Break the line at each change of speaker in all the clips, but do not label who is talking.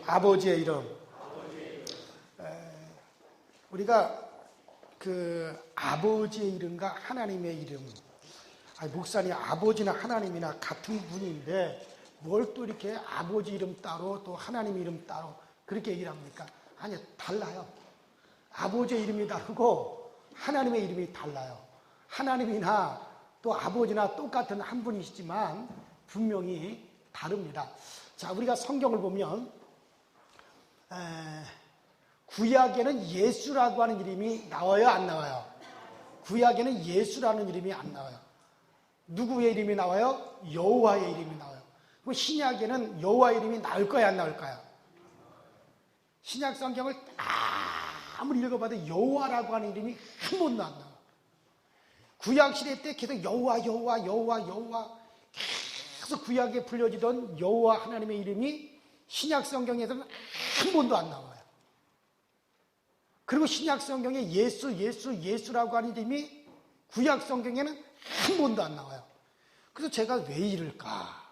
아버지의 이름. 우리가 그 아버지의 이름과 하나님의 이름, 목사님 아버지나 하나님이나 같은 분인데 뭘 또 이렇게 아버지 이름 따로 또 하나님 이름 따로 그렇게 얘기를 합니까? 아니요, 달라요. 아버지의 이름이 다르고 하나님의 이름이 달라요. 하나님이나 또 아버지나 똑같은 한 분이시지만 분명히 다릅니다. 자, 우리가 성경을 보면 구약에는 예수라고 하는 이름이 나와요, 안 나와요? 구약에는 예수라는 이름이 안 나와요. 누구의 이름이 나와요? 여호와의 이름이 나와요. 그리고 신약에는 여호와의 이름이 나올 거야, 안 나올까요? 신약 성경을 아무리 읽어봐도 여호와라고 하는 이름이 한 번도 안 나와요. 구약 시대 때 계속 여호와 계속 구약에 불려지던 여호와 하나님의 이름이 신약 성경에서는 한 번도 안 나와요. 그리고 신약 성경에 예수라고 하는 이름이 구약 성경에는 한 번도 안 나와요. 그래서 제가 왜 이럴까?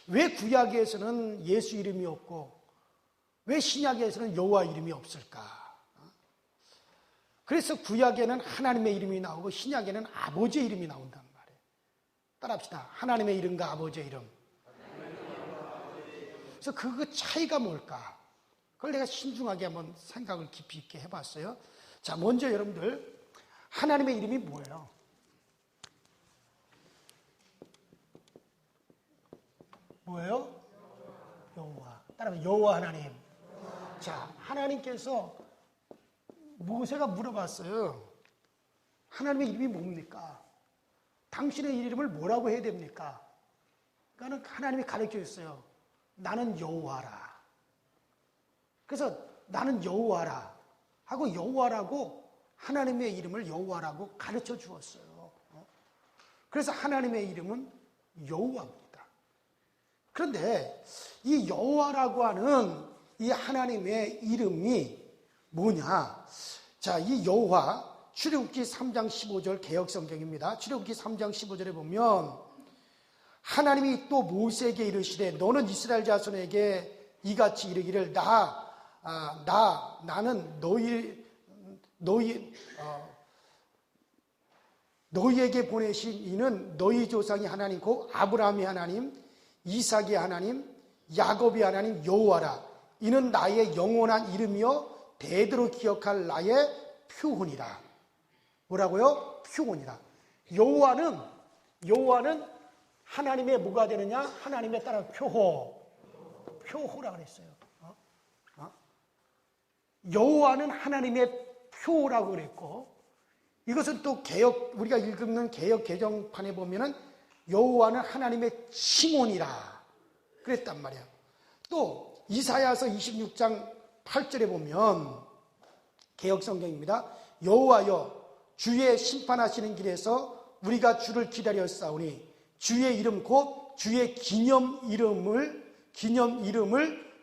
왜 구약에서는 예수 이름이 없고 왜 신약에서는 여호와 이름이 없을까? 그래서 구약에는 하나님의 이름이 나오고 신약에는 아버지의 이름이 나온단 말이에요. 따라합시다. 하나님의 이름과 아버지의 이름. 그래서 그 차이가 뭘까? 그걸 내가 신중하게 한번 생각을 깊이 있게 해봤어요. 자, 먼저 여러분들 하나님의 이름이 뭐예요? 뭐예요? 여호와. 따라하면 여호와 하나님. 자, 하나님께서 모세가 물어봤어요. 하나님의 이름이 뭡니까? 당신의 이름을 뭐라고 해야 됩니까? 그러니까 하나님이 가르쳐 줬어요. 나는 여호와라. 그래서 나는 여호와라 하고 여호와라고 하나님의 이름을 여호와라고 가르쳐 주었어요. 그래서 하나님의 이름은 여호와입니다. 그런데 이 여호와라고 하는 이 하나님의 이름이 뭐냐? 자, 이 여호와 출애굽기 3장 15절 개역성경입니다. 출애굽기 3장 15절에 보면 하나님이 또 모세에게 이르시되 너는 이스라엘 자손에게 이같이 이르기를 나는 너희에게 보내신 이는 너희 조상의 하나님 곧 아브라함의 하나님 이삭의 하나님 야곱의 하나님 여호와라. 이는 나의 영원한 이름이요 대대로 기억할 나의 표훈이라. 뭐라고요? 표훈이라. 여호와는 하나님의 뭐가 되느냐? 하나님에 따라 표호라 그랬어요. 여호와는 하나님의 표라고 그랬고, 이것은 또 우리가 읽는 개역 개정판에 보면은 여호와는 하나님의 칭혼이라 그랬단 말이에요. 또 이사야서 26장 8절에 보면 개역 성경입니다. 여호와여 주의 심판하시는 길에서 우리가 주를 기다렸사오니 주의 이름 곧 주의 기념 이름을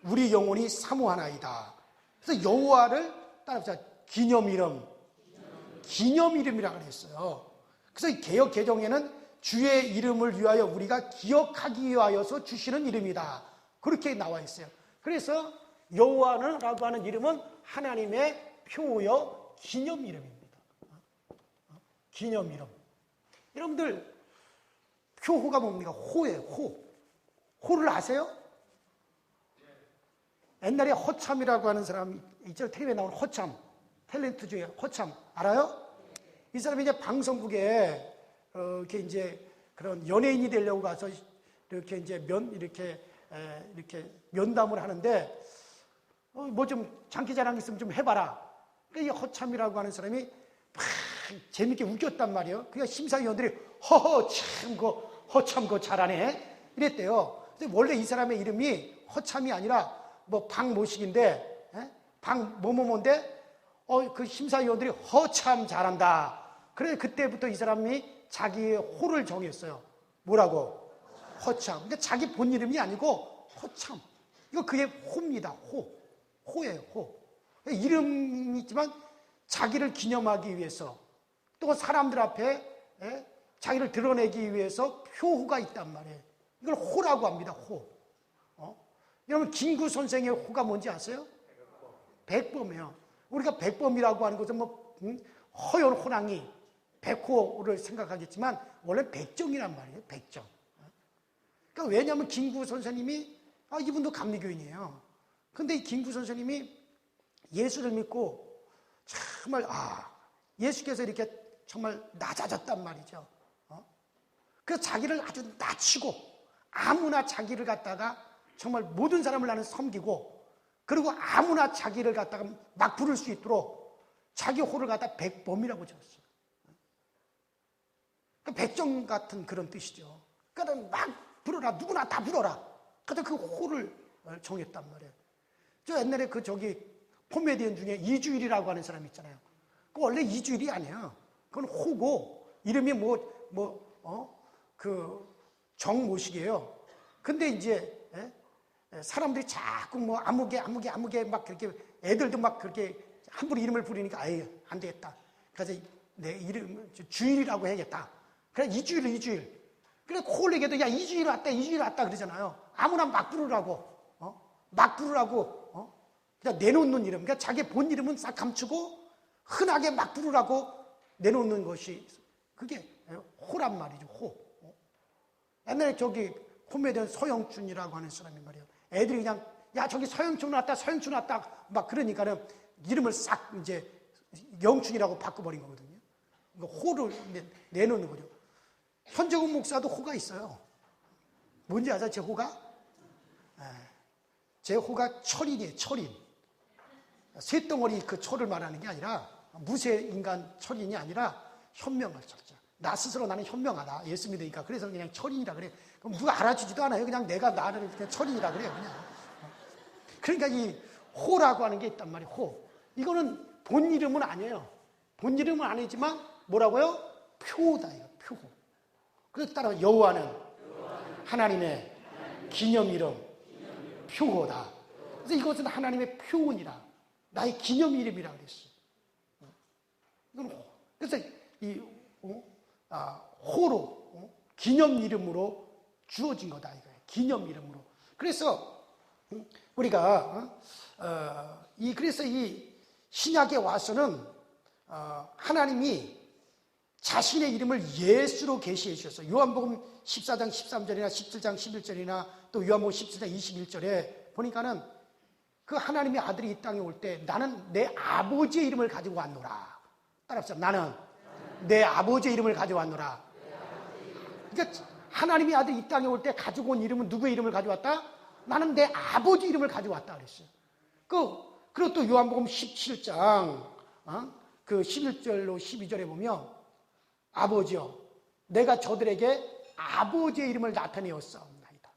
우리 영혼이 사모하나이다. 그래서 여호와를 따라합시다. 기념 이름이라고 그랬어요. 그래서 개역 개정에는 주의 이름을 위하여 우리가 기억하기 위하여서 주시는 이름이다. 그렇게 나와 있어요. 그래서 여호와라고 하는 이름은 하나님의 표여 기념 이름입니다. 기념 이름. 여러분들 표호가 뭡니까? 호예요. 호를 아세요? 옛날에 허참이라고 하는 사람 있죠. 텔레비에 나오는 허참, 탤런트 중에 허참 알아요? 이 사람이 이제 방송국에 이렇게 이제 그런 연예인이 되려고 가서 이렇게 이제 이렇게 면담을 하는데 뭐 좀 장기자랑 있으면 좀 해봐라. 그러니까 이 허참이라고 하는 사람이 막 재밌게 웃겼단 말이에요. 그러니까 심사위원들이 허참 그거 잘하네 이랬대요. 근데 원래 이 사람의 이름이 허참이 아니라 뭐 박모식인데 박뭐뭐뭐인데 그 심사위원들이 허참 잘한다. 그래서 그때부터 이 사람이 자기의 호를 정했어요. 뭐라고? 허참. 근데 자기 본 이름이 아니고 허참. 이거 그게 호입니다. 호예요. 호. 이름이지만 자기를 기념하기 위해서 또 사람들 앞에 자기를 드러내기 위해서 표호가 있단 말이에요. 이걸 호라고 합니다. 호. 여러분 김구 선생의 호가 뭔지 아세요? 백범이에요. 우리가 백범이라고 하는 것은 뭐 허연 호랑이, 백호를 생각하겠지만 원래 백정이란 말이에요. 백정. 그러니까 왜냐하면 김구 선생님이 이분도 감리교인이에요. 근데 이 김구 선생님이 예수를 믿고 정말 예수께서 이렇게 정말 낮아졌단 말이죠. 그래서 자기를 아주 낮추고 아무나 자기를 갖다가 정말 모든 사람을 나는 섬기고 그리고 아무나 자기를 갖다가 막 부를 수 있도록 자기 호를 갖다 백범이라고 지었어요. 그러니까 백정 같은 그런 뜻이죠. 그러니까 막 불어라, 누구나 다 불어라. 그래서 그 호를 정했단 말이에요. 저 옛날에 코미디언 중에 이주일이라고 하는 사람 있잖아요. 그 원래 이주일이 아니에요. 그건 호고 이름이 정모식이에요. 근데 이제 사람들이 자꾸 아무개 막 그렇게 애들도 막 그렇게 함부로 이름을 부르니까 안 되겠다. 그래서 내 이름 주일이라고 해야겠다. 그래 이주일. 그래 콜에게도 야 이주일 왔다 그러잖아요. 아무나 막 부르라고 그냥 내놓는 이름. 그러니까 자기 본 이름은 싹 감추고 흔하게 막 부르라고 내놓는 것이 그게 호란 말이죠. 호. 옛날에 코미디언 서영춘이라고 하는 사람이 말이에요. 애들이 그냥 야 저기 서영춘 왔다 막 그러니까는 이름을 싹 이제 영춘이라고 바꿔버린 거거든요. 그러니까 호를 내놓는 거죠. 현정훈 목사도 호가 있어요. 뭔지 아세요? 제 호가? 제 호가 철인이에요. 철인. 쇳덩어리 그 철을 말하는 게 아니라 무쇠 인간 철인이 아니라 현명할 철자. 나 스스로 나는 현명하다. 예수 믿으니까. 그래서 그냥 철인이라 그래요. 그럼 누가 알아주지도 않아요. 그냥 내가 나를 그냥 철인이라 그래요. 그냥. 그러니까 이 호라고 하는 게 있단 말이에요. 호. 이거는 본 이름은 아니에요. 본 이름은 아니지만 뭐라고요? 표다. 이거 표호. 그래서 따라 여호와는 하나님의 기념 이름 표호다. 그래서 이것은 하나님의 표훈이라. 나의 기념 이름이라 그랬어요. 이건 호. 그래서 이 호로 기념 이름으로 주어진 거다 이거예요. 기념 이름으로. 그래서 우리가 그래서 이 신약에 와서는 하나님이 자신의 이름을 예수로 계시해 주셨어요. 요한복음 14장 13절이나 17장 11절이나 또 요한복음 17장 21절에 보니까는 그 하나님의 아들이 이 땅에 올 때 나는 내 아버지의 이름을 가지고 왔노라. 따라합시다. 나는 내 아버지의 이름을 가져왔노라. 그러니까 하나님의 아들이 이 땅에 올 때 가지고 온 이름은 누구의 이름을 가져왔다? 나는 내 아버지 이름을 가져왔다 그랬어요. 그리고 또 요한복음 17장 그 11절로 12절에 보면 아버지여 내가 저들에게 아버지의 이름을 나타내었사옵나이다.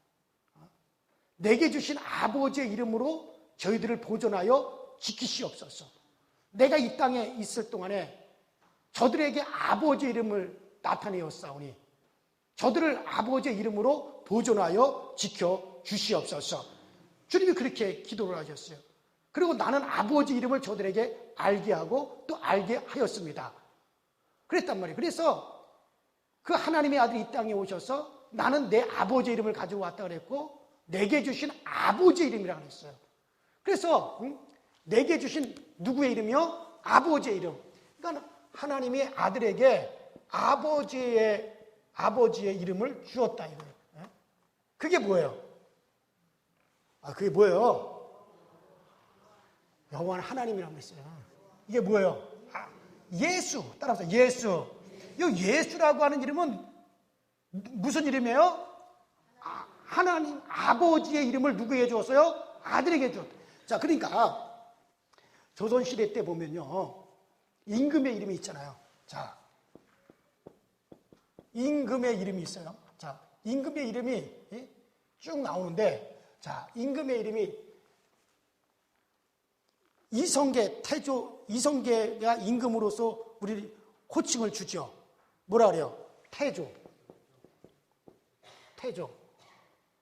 내게 주신 아버지의 이름으로 저희들을 보존하여 지키시옵소서. 내가 이 땅에 있을 동안에 저들에게 아버지의 이름을 나타내었사오니 저들을 아버지의 이름으로 보존하여 지켜 주시옵소서. 주님이 그렇게 기도를 하셨어요. 그리고 나는 아버지 이름을 저들에게 알게 하고 또 알게 하였습니다. 그랬단 말이에요. 그래서 그 하나님의 아들이 이 땅에 오셔서 나는 내 아버지의 이름을 가지고 왔다 그랬고 내게 주신 아버지의 이름이라고 그랬어요. 그래서 내게 주신 누구의 이름이요? 아버지의 이름. 그러니까 하나님의 아들에게 아버지의 이름을 주었다 이거예요. 그게 뭐예요? 그게 뭐예요? 여호와는 하나님이라고 했어요. 이게 뭐예요? 예수. 따라서 예수. 이 예수라고 하는 이름은 무슨 이름이에요? 하나님 아버지의 이름을 누구에게 주었어요? 아들에게 주었다. 자, 그러니까 조선시대 때 보면요. 임금의 이름이 있잖아요. 자, 임금의 이름이 있어요. 자, 임금의 이름이 쭉 나오는데, 자, 임금의 이름이 이성계가 임금으로서 우리 호칭을 주죠. 뭐라 그래요? 태조.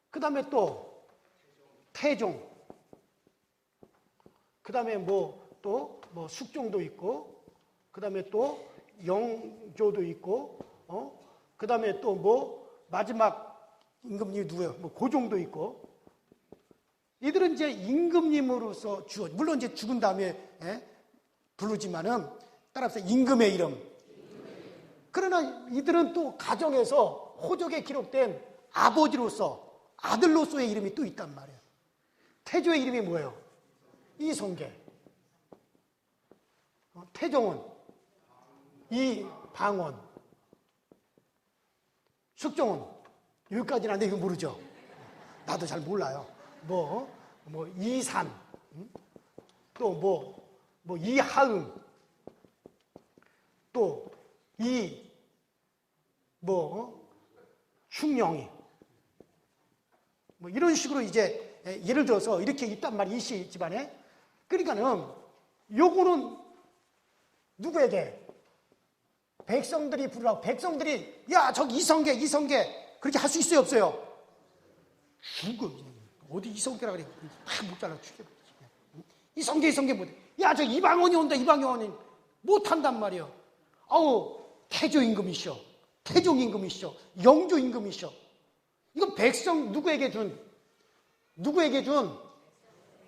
그 다음에 또 태종. 그 다음에 또 숙종도 있고, 그 다음에 또 영조도 있고, 그 다음에 또 마지막 임금이 누구예요? 고종도 있고. 이들은 이제 임금님으로서 물론 이제 죽은 다음에 부르지만은 따라서 임금의 이름. 그러나 이들은 또 가정에서 호적에 기록된 아버지로서 아들로서의 이름이 또 있단 말이에요. 태조의 이름이 뭐예요? 이성계. 태종은 이방원. 숙종은 여기까지는 안돼. 이거 모르죠? 나도 잘 몰라요. 이산, 또 이하응, 또 충령이, 이런 식으로 이제 예를 들어서 이렇게 있단 말이에요. 이씨 집안에. 그러니까는 요거는 누구에게? 백성들이 부르라고. 백성들이 야 저기 이성계 그렇게 할 수 있어요 없어요? 죽어. 어디 이성계라 그래. 못 잘라 죽여버리지. 이성계 못해. 야 저 이방원이 온다. 이방원이 못한단 말이에요. 태조 임금이시오. 태종 임금이시오. 영조 임금이시오. 이건 백성 누구에게 준?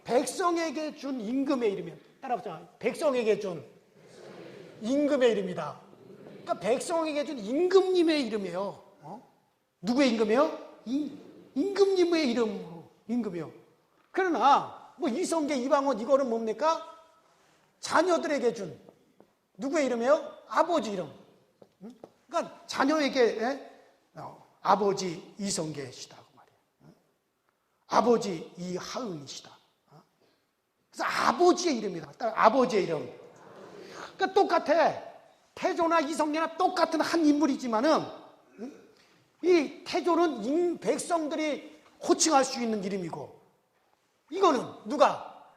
백성에게 준 임금의 이름이에요. 따라보자. 백성에게 준 임금의 이름이다. 그러니까 백성에게 준 임금님의 이름이에요. 누구의 임금이에요? 임금님의 이름으로 임금이요. 그러나 이성계, 이방원 이거는 뭡니까? 자녀들에게 준 누구의 이름이에요? 아버지 이름. 그러니까 자녀에게 아버지 이성계시다 그 말이에요. 아버지 이하응이시다. 그래서 아버지의 이름이다. 아버지의 이름. 그러니까 똑같아. 태조나 이성계나 똑같은 한 인물이지만은 이 태조는 백성들이 호칭할 수 있는 이름이고, 이거는 누가?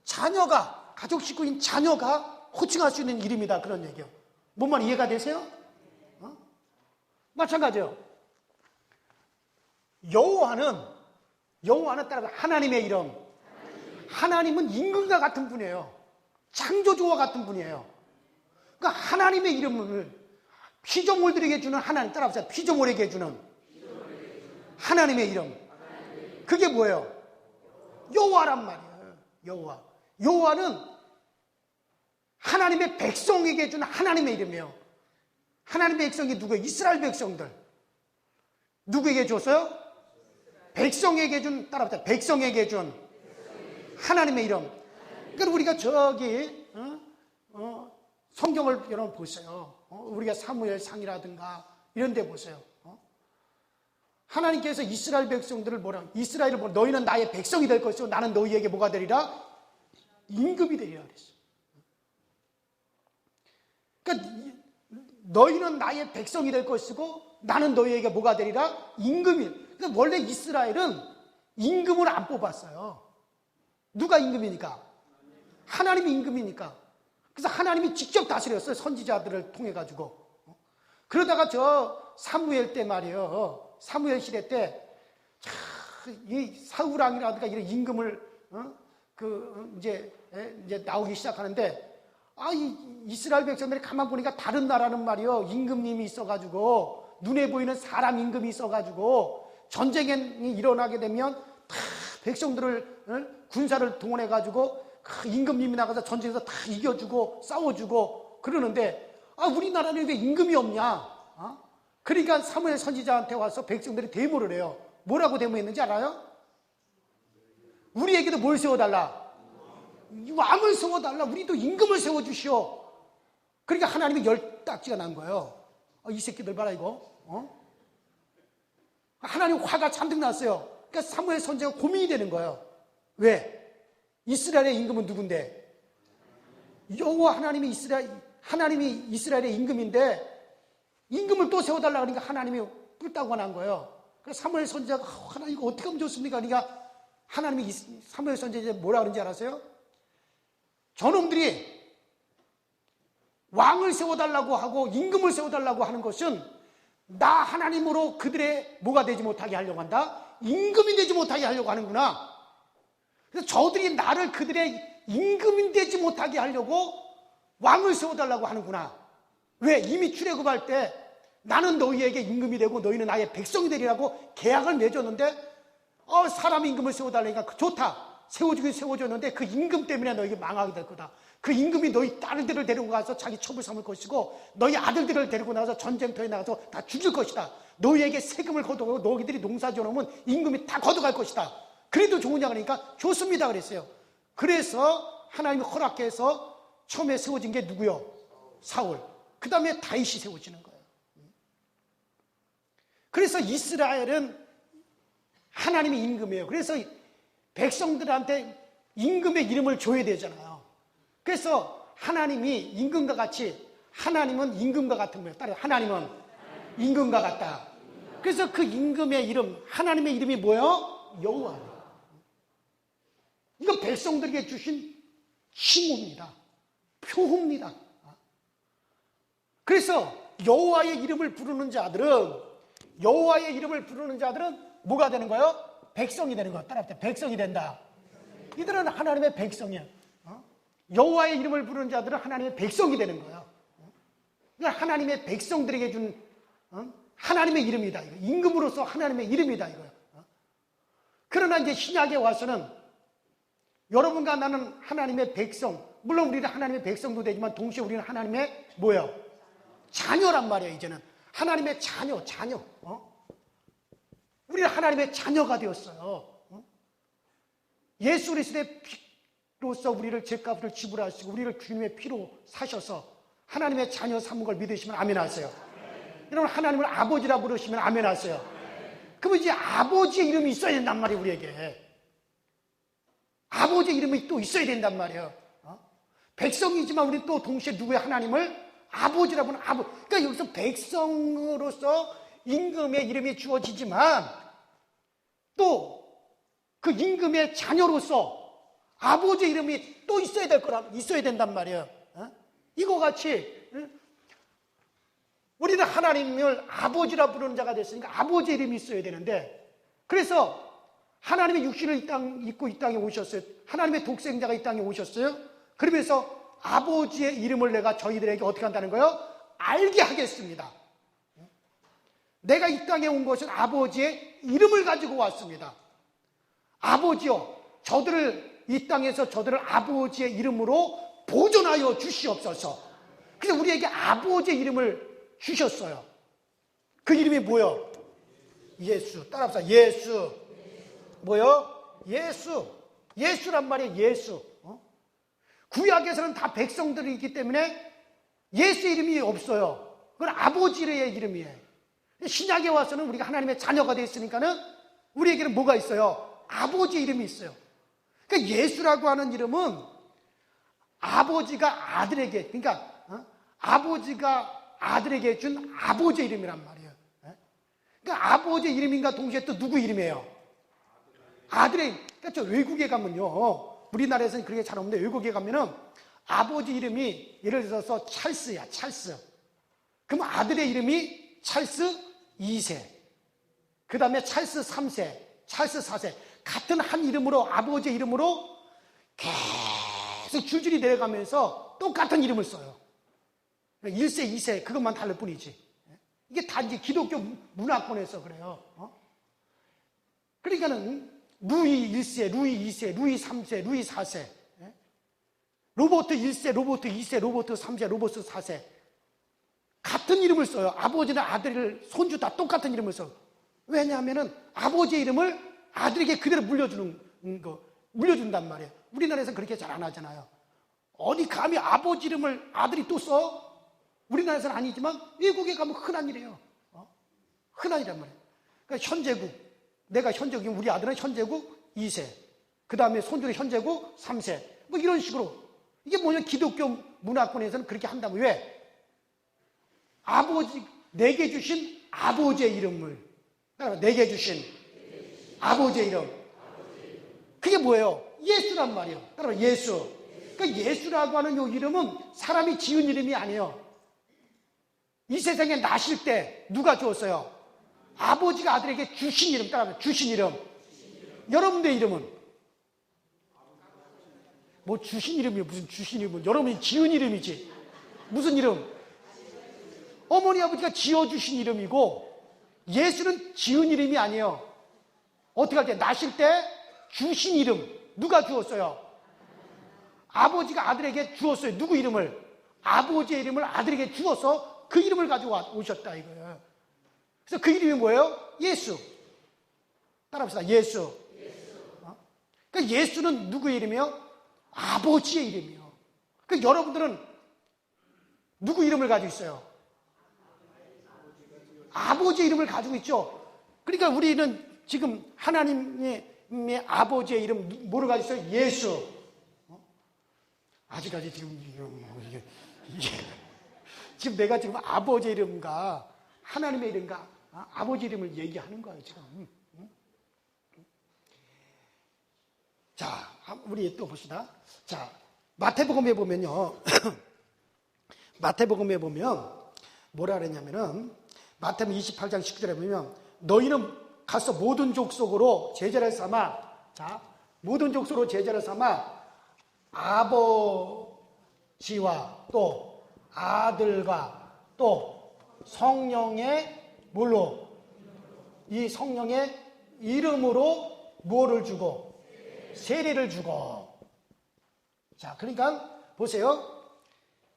자녀가, 가족 식구인 자녀가 호칭할 수 있는 이름이다. 그런 얘기예요. 뭔 말 이해가 되세요? 마찬가지예요. 여호와는 따라서 하나님의 이름. 하나님은 임금과 같은 분이에요. 창조주와 같은 분이에요. 그러니까 하나님의 이름을 피조물들에게 주는 하나님, 따라합시다. 피조물에게 주는 하나님의 이름. 그게 뭐예요? 여호와란 말이에요. 여호와는 하나님의 백성에게 주는 하나님의 이름이에요. 하나님의 백성이 누구예요? 이스라엘 백성들. 누구에게 줬어요? 백성에게 준, 따라합시다. 백성에게 준 하나님의 이름. 그러니까 우리가 저기 성경을 여러분 보세요. 우리가 사무엘상이라든가 이런 데 보세요. 하나님께서 이스라엘 백성들을 이스라엘을 너희는 나의 백성이 될 것이고 나는 너희에게 뭐가 되리라? 임금이 되리라 그랬어요. 그러니까 너희는 나의 백성이 될 것이고 나는 너희에게 뭐가 되리라? 임금이. 그러니까 원래 이스라엘은 임금을 안 뽑았어요. 누가 임금이니까? 하나님이 임금이니까. 그래서 하나님이 직접 다스렸어요. 선지자들을 통해 가지고. 그러다가 저 사무엘 때 말이에요. 사무엘 시대 때 이 사울왕이라든가 이런 임금을 이제 나오기 시작하는데 이 이스라엘 백성들이 가만 보니까 다른 나라는 말이요. 임금님이 있어가지고 눈에 보이는 사람 임금이 있어가지고 전쟁이 일어나게 되면 다 백성들을 군사를 동원해가지고 임금님이 나가서 전쟁에서 다 이겨주고 싸워주고 그러는데 우리나라는 왜 임금이 없냐? 그러니까 사무엘 선지자한테 와서 백성들이 데모를 해요. 뭐라고 데모했는지 알아요? 우리에게도 뭘 세워달라? 왕을 세워달라. 우리도 임금을 세워주시오. 그러니까 하나님이 열딱지가 난 거예요. 이 새끼들 봐라 이거. 하나님 화가 잔뜩 났어요. 그러니까 사무엘 선지자가 고민이 되는 거예요. 왜? 이스라엘의 임금은 누군데? 여호와 하나님이 이스라엘의 임금인데 임금을 또 세워달라 그러니까 하나님이 뿔따구가 난 거예요. 그래서 사무엘 선지자가 하나님 이거 어떻게 하면 좋습니까? 그러니까 하나님이 사무엘 선지자 뭐라 그런지 알았어요? 저놈들이 왕을 세워달라고 하고 임금을 세워달라고 하는 것은 나 하나님으로 그들의 뭐가 되지 못하게 하려고 한다? 임금이 되지 못하게 하려고 하는구나. 그래서 저들이 나를 그들의 임금이 되지 못하게 하려고 왕을 세워달라고 하는구나. 왜? 이미 출애굽할 때 나는 너희에게 임금이 되고 너희는 나의 백성이 되리라고 계약을 맺었는데 사람 임금을 세워달라니까 좋다. 세워주긴 세워줬는데 그 임금 때문에 너에게 망하게 될 거다. 그 임금이 너희 딸들을 데리고 가서 자기 첩을 삼을 것이고 너희 아들들을 데리고 나가서 전쟁터에 나가서 다 죽일 것이다. 너희에게 세금을 걷어가고 너희들이 농사 지어놓으면 임금이 다 걷어갈 것이다. 그래도 좋으냐 그러니까 좋습니다 그랬어요. 그래서 하나님이 허락해서 처음에 세워진 게 누구요? 사울. 그 다음에 다윗이 세워지는 거예요. 그래서 이스라엘은 하나님의 임금이에요. 그래서 백성들한테 임금의 이름을 줘야 되잖아요. 그래서 하나님이 임금과 같이, 하나님은 임금과 같은 거예요. 따라서 하나님은 임금과 같다. 그래서 그 임금의 이름, 하나님의 이름이 뭐예요? 여호와예요. 이거 백성들에게 주신 칭호입니다. 표호입니다. 그래서 여호와의 이름을 부르는 자들은 뭐가 되는 거예요? 백성이 되는 거예요. 따라합시다. 백성이 된다. 이들은 하나님의 백성이에요. 여호와의 이름을 부르는 자들은 하나님의 백성이 되는 거예요. 그러니까 하나님의 백성들에게 준 하나님의 이름이다. 이거. 임금으로서 하나님의 이름이다. 이거예요. 그러나 이제 신약에 와서는 여러분과 나는 하나님의 백성, 물론 우리는 하나님의 백성도 되지만 동시에 우리는 하나님의 뭐예요? 자녀란 말이에요. 이제는 하나님의 자녀. 우리는 하나님의 자녀가 되었어요. 예수 그리스도의 피로서 우리를 죄값을 지불하시고 우리를 주님의 피로 사셔서 하나님의 자녀 삼은 걸 믿으시면 아멘 하세요. 여러분 하나님을 아버지라 부르시면 아멘 하세요. 그러면 이제 아버지의 이름이 있어야 된단 말이에요. 우리에게 아버지의 이름이 또 있어야 된단 말이에요. 백성이지만 우리 또 동시에 누구의 하나님을 아버지라 부르는 아버지. 그러니까 여기서 백성으로서 임금의 이름이 주어지지만 또 그 임금의 자녀로서 아버지의 이름이 또 있어야 된단 말이에요. 이거 같이 우리는 하나님을 아버지라 부르는 자가 됐으니까 아버지의 이름이 있어야 되는데, 그래서 하나님의 육신을 입고 이 땅에 오셨어요. 하나님의 독생자가 이 땅에 오셨어요. 그러면서 아버지의 이름을 내가 저희들에게 어떻게 한다는 거예요? 알게 하겠습니다. 내가 이 땅에 온 것은 아버지의 이름을 가지고 왔습니다. 아버지요, 이 땅에서 저들을 아버지의 이름으로 보존하여 주시옵소서. 그래서 우리에게 아버지의 이름을 주셨어요. 그 이름이 뭐요? 예수. 따라합시다. 예수. 뭐요? 예수. 예수란 말이에요. 예수. 구약에서는 다 백성들이기 때문에 예수 이름이 없어요. 그건 아버지의 이름이에요. 신약에 와서는 우리가 하나님의 자녀가 되었으니까는 우리에게는 뭐가 있어요? 아버지의 이름이 있어요. 그러니까 예수라고 하는 이름은 아버지가 아들에게, 그러니까 아버지가 아들에게 준 아버지의 이름이란 말이에요. 그러니까 아버지의 이름인가 동시에 또 누구 이름이에요? 아들의. 그러니까 저 외국에 가면요, 우리나라에서는 그렇게 잘 없는데 외국에 가면은 아버지 이름이 예를 들어서 찰스야, 찰스. 그럼 아들의 이름이 찰스 2세, 그 다음에 찰스 3세, 찰스 4세. 같은 한 이름으로, 아버지의 이름으로 계속 줄줄이 내려가면서 똑같은 이름을 써요. 1세, 2세 그것만 다를 뿐이지. 이게 다 이제 기독교 문화권에서 그래요. 그러니까는 루이 1세, 루이 2세, 루이 3세, 루이 4세, 로버트 1세, 로버트 2세, 로버트 3세, 로버트 4세. 같은 이름을 써요. 아버지나 아들을, 손주 다 똑같은 이름을 써요. 왜냐하면은 아버지의 이름을 아들에게 그대로 물려준단 말이에요. 우리나라에서는 그렇게 잘 안 하잖아요. 어디 감히 아버지 이름을 아들이 또 써? 우리나라에서는 아니지만 외국에 가면 흔한 일이에요. 흔한 일이란 말이에요. 그러니까 현재국, 내가 현재국이면 우리 아들은 현재국 2세, 그 다음에 손주는 현재국 3세, 뭐 이런 식으로. 이게 뭐냐, 기독교 문화권에서는 그렇게 한다면 왜? 아버지, 내게 주신 아버지의 이름을, 내게 주신 아버지의 이름. 그게 뭐예요? 예수란 말이에요. 따라서 예수. 그러니까 예수라고 하는 이 이름은 사람이 지은 이름이 아니에요. 이 세상에 나실 때 누가 주었어요? 아버지가 아들에게 주신 이름. 따라서 주신 이름. 여러분의 이름은? 뭐 주신 이름이요? 무슨 주신 이름은? 여러분이 지은 이름이지. 무슨 이름? 어머니 아버지가 지어주신 이름이고, 예수는 지은 이름이 아니에요. 어떻게 할 때? 나실 때 주신 이름. 누가 주었어요? 아버지가 아들에게 주었어요. 누구 이름을? 아버지의 이름을 아들에게 주어서 그 이름을 가지고 오셨다 이거예요. 그래서 그 이름이 뭐예요? 예수. 따라합시다. 예수. 그러니까 예수는 누구의 이름이요? 아버지의 이름이요. 그러니까 여러분들은 누구 이름을 가지고 있어요? 아버지의 이름을 가지고 있죠. 그러니까 우리는 지금 하나님의 아버지의 이름 뭐를 가지고 있어요? 예수. 아직까지 지금 지금 내가 지금 아버지의 이름과 하나님의 이름과 아버지 이름을 얘기하는 거예요 지금. 자, 우리 또 봅시다. 자, 마태복음에 보면요. 마태복음에 보면 뭐라 그랬냐면은 마태복음 28장 19절에 보면 너희는 가서 모든 족속으로 제자를 삼아, 자, 모든 족속으로 제자를 삼아 아버지와 또 아들과 또 성령의 뭘로? 이 성령의 이름으로 뭐를 주고? 세례를 주고. 자, 그러니까 보세요.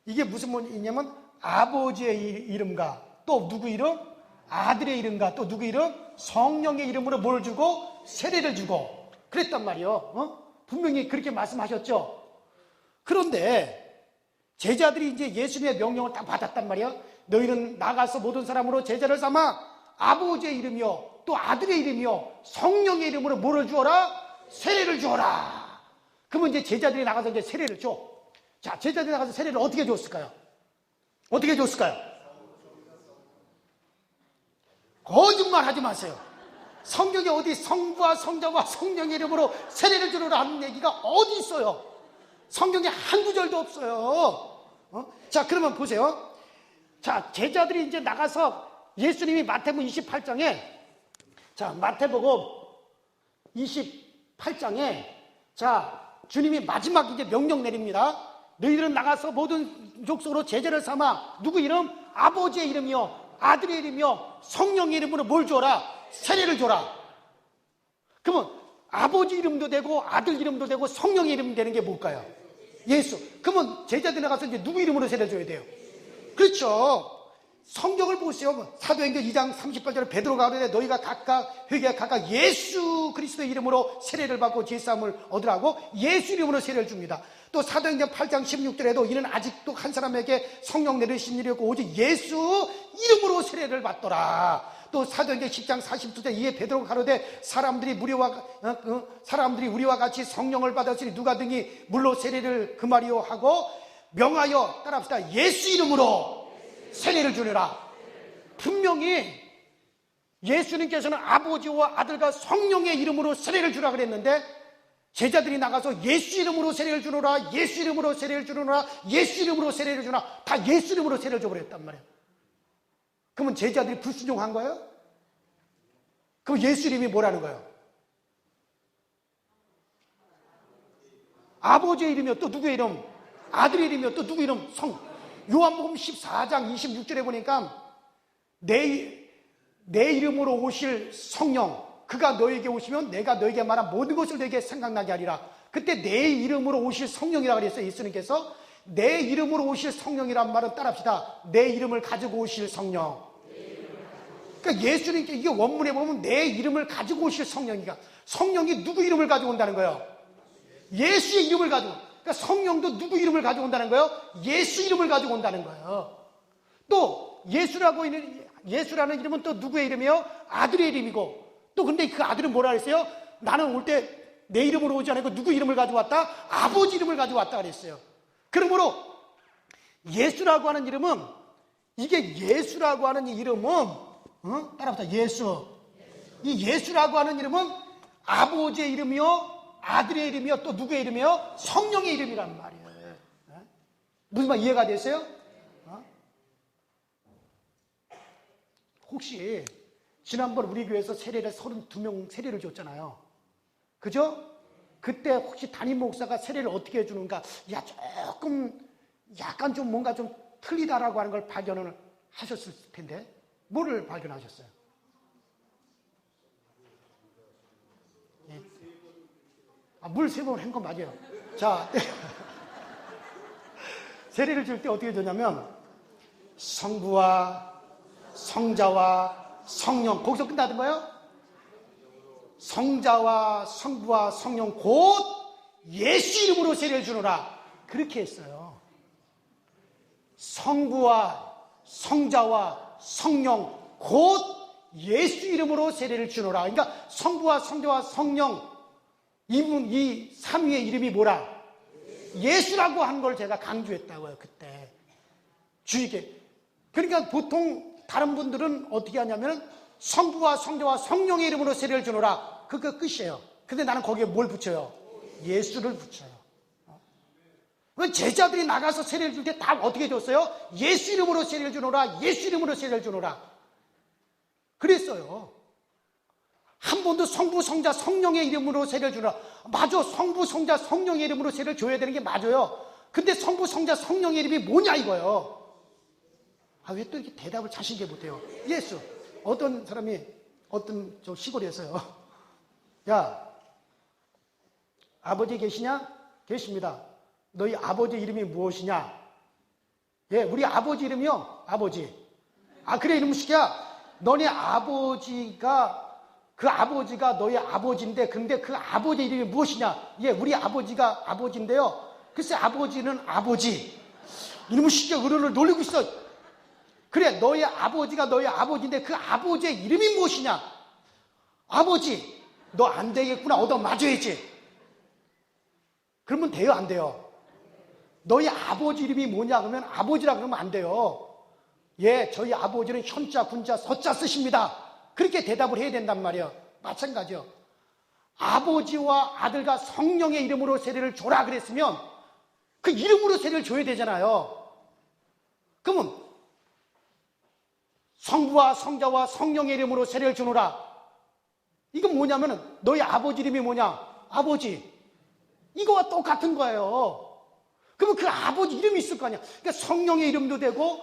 이게 무슨 말이냐면 아버지의 이름과 또 누구 이름? 아들의 이름과 또 누구 이름? 성령의 이름으로 뭘 주고? 세례를 주고. 그랬단 말이에요. 분명히 그렇게 말씀하셨죠. 그런데 제자들이 이제 예수님의 명령을 다 받았단 말이에요. 너희는 나가서 모든 사람으로 제자를 삼아 아버지의 이름이요 또 아들의 이름이요 성령의 이름으로 뭐를 주어라? 세례를 주어라. 그러면 이제 제자들이 나가서 이제 세례를 줘. 자, 제자들이 나가서 세례를 어떻게 줬을까요? 어떻게 줬을까요? 거짓말 하지 마세요. 성경에 어디 성부와 성자와 성령의 이름으로 세례를 주라는 얘기가 어디 있어요? 성경에 한 구절도 없어요. 자, 그러면 보세요. 자, 제자들이 이제 나가서 예수님이 마태복음 28장에 자, 마태복음 28장에 자, 주님이 마지막 이제 명령 내립니다. 너희들은 나가서 모든 족속으로 제자를 삼아 누구 이름? 아버지의 이름이요 아들의 이름이요 성령의 이름으로 뭘 줘라? 세례를 줘라. 그러면 아버지 이름도 되고 아들 이름도 되고 성령의 이름 되는 게 뭘까요? 예수. 그러면 제자들이 나가서 이제 누구 이름으로 세례를 줘야 돼요? 그렇죠. 성경을 보세요. 사도행전 2장 38절에 베드로가 하되 너희가 각각 회개가 각각 예수 그리스도의 이름으로 세례를 받고 제사함을 얻으라고 예수 이름으로 세례를 줍니다. 또 사도행전 8장 16절에도 이는 아직도 한 사람에게 성령 내리신 일이 없고 오직 예수 이름으로 세례를 받더라. 또 사도행전 10장 42절 이에 베드로가 가로되 사람들이 우리와 같이 성령을 받았으니 누가 등이 물로 세례를 금하리요 하고 명하여 따라합시다. 예수 이름으로 세례를 주느라. 분명히 예수님께서는 아버지와 아들과 성령의 이름으로 세례를 주라 그랬는데 제자들이 나가서 예수 이름으로 세례를 주노라, 예수 이름으로 세례를 주노라, 예수 이름으로 세례를 주노라, 다 예수 이름으로 세례를 줘버렸단 말이에요. 그러면 제자들이 불순종한 거예요? 그럼 예수 이름이 뭐라는 거예요? 아버지의 이름이요 또 누구의 이름? 아들의 이름이요 또 누구 이름? 요한복음 14장 26절에 보니까 내 이름으로 오실 성령 그가 너에게 오시면 내가 너에게 말한 모든 것을 너에게 생각나게 하리라. 그때 내 이름으로 오실 성령이라고 그랬어요. 예수님께서 내 이름으로 오실 성령이란 말은 따라합시다. 내 이름을 가지고 오실 성령. 그러니까 예수님께 이게 원문에 보면 내 이름을 가지고 오실 성령이니까 성령이 누구 이름을 가지고 온다는 거예요? 예수의 이름을 가지고. 그러니까 성령도 누구 이름을 가지고 온다는 거예요? 예수 이름을 가지고 온다는 거예요. 또 예수라는 이름은 또 누구의 이름이에요? 아들의 이름이고 또 근데 그 아들은 뭐라 그랬어요? 나는 올 때 내 이름으로 오지 않고 누구 이름을 가지고 왔다? 아버지 이름을 가지고 왔다 그랬어요. 그러므로 예수라고 하는 이름은 이게 예수라고 하는 이 이름은 따라합시다. 예수. 이 예수라고 하는 이름은 아버지의 이름이요 아들의 이름이요 또 누구의 이름이요? 성령의 이름이란 말이에요. 무슨 말 이해가 됐어요? 혹시 지난번 우리 교회에서 세례를 32명 세례를 줬잖아요. 그죠? 그때 혹시 담임 목사가 세례를 어떻게 해주는가 약간 좀 뭔가 좀 틀리다라고 하는 걸 발견을 하셨을 텐데 뭐를 발견하셨어요? 물 3번 한 건 맞아요. 자, 세례를 줄 때 어떻게 주냐면 성부와 성자와 성령, 거기서 끝나는 거예요? 성자와 성부와 성령 곧 예수 이름으로 세례를 주노라, 그렇게 했어요. 성부와 성자와 성령 곧 예수 이름으로 세례를 주노라. 그러니까 성부와 성자와 성령 이 삼위의 이름이 뭐라? 예수라고 한 걸 제가 강조했다고요, 그때 주의게. 그러니까 보통 다른 분들은 어떻게 하냐면 성부와 성자와 성령의 이름으로 세례를 주노라, 그거 끝이에요. 근데 나는 거기에 뭘 붙여요? 예수를 붙여요. 제자들이 나가서 세례를 줄 때 다 어떻게 줬어요? 예수 이름으로 세례를 주노라, 예수 이름으로 세례를 주노라 그랬어요. 한 번도 성부, 성자, 성령의 이름으로 세례를 주노라. 맞아, 성부, 성자, 성령의 이름으로 세례를 줘야 되는 게 맞아요. 근데 성부, 성자, 성령의 이름이 뭐냐 이거예요. 왜 또 이렇게 대답을 자신 있게 못해요? 예수. 어떤 사람이 어떤 저 시골에서요, 야, 아버지 계시냐? 계십니다. 너희 아버지 이름이 무엇이냐? 예, 우리 아버지 이름이요, 아버지. 그래, 이놈 시키야, 너네 아버지가, 그 아버지가 너희 아버지인데, 근데 그 아버지 이름이 무엇이냐? 예, 우리 아버지가 아버지인데요, 글쎄 아버지는 아버지. 이놈 시키야, 어른을 놀리고 있어. 그래, 너희 아버지가 너희 아버지인데 그 아버지의 이름이 무엇이냐? 아버지. 너 안 되겠구나, 얻어 맞아야지. 그러면 돼요, 안 돼요? 너희 아버지 이름이 뭐냐 그러면 아버지라 그러면 안 돼요. 예, 저희 아버지는 현자, 군자, 서자 쓰십니다. 그렇게 대답을 해야 된단 말이에요. 마찬가지요. 아버지와 아들과 성령의 이름으로 세례를 줘라 그랬으면 그 이름으로 세례를 줘야 되잖아요. 그러면 성부와 성자와 성령의 이름으로 세례를 주노라, 이건 뭐냐면은 너희 아버지 이름이 뭐냐? 아버지. 이거와 똑같은 거예요. 그러면 그 아버지 이름이 있을 거 아니야. 그러니까 성령의 이름도 되고